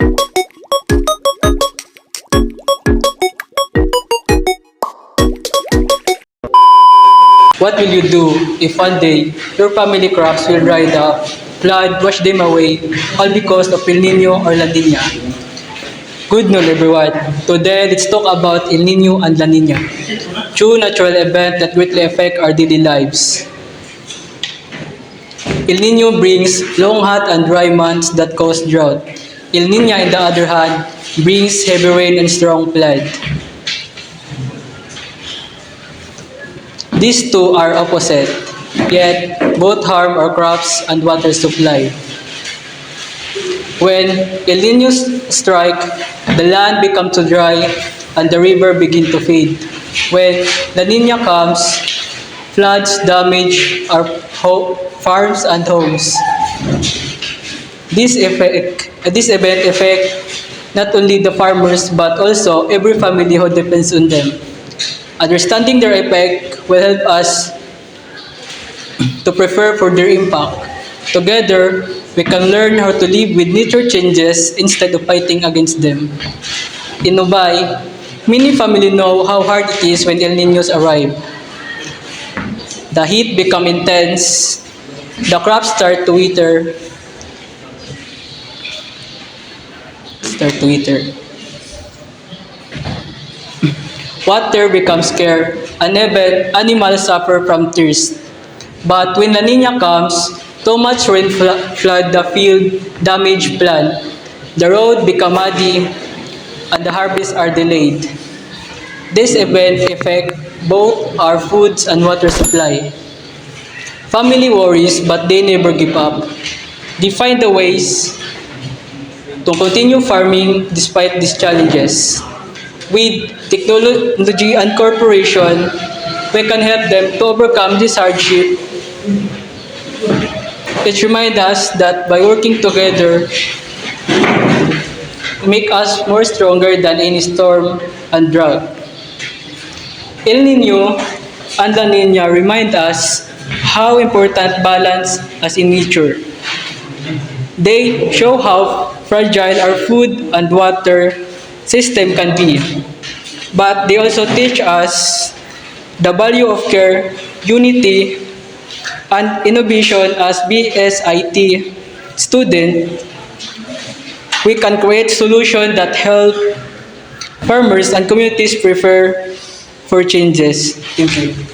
What will you do if one day your family crops will dry up, flood, wash them away, all because of El Nino or La Nina? Good noon everyone. Today, let's talk about El Nino and La Nina, two natural events that greatly affect our daily lives. El Nino brings long hot and dry months that cause drought. El Nina, on the other hand, brings heavy rain and strong flood. These two are opposite, yet both harm our crops and water supply. When El Nino strike, the land becomes too dry and the river begin to fade. When La Nina comes, floods damage our farms and homes. This event affect not only the farmers but also every family who depends on them. Understanding their effect will help us to prepare for their impact. Together, we can learn how to live with nature changes instead of fighting against them. In Nubay, many families know how hard it is when El Niños arrive. The heat becomes intense, the crops start to wither, water becomes scarce, and even animals suffer from thirst. But when La Nina comes, too much rain flood the field, damage plant, the road become muddy, and the harvests are delayed. This event affect both our foods and water supply. Family worries, but they never give up. They find the ways to continue farming despite these challenges. With technology and cooperation, we can help them to overcome this hardship. It reminds us that by working together, make us more stronger than any storm and drought. El Nino and La Nina remind us how important balance is in nature. They show how fragile our food and water system can be. But they also teach us the value of care, unity, and innovation. As BSIT student, we can create solutions that help farmers and communities prepare for changes. Thank you.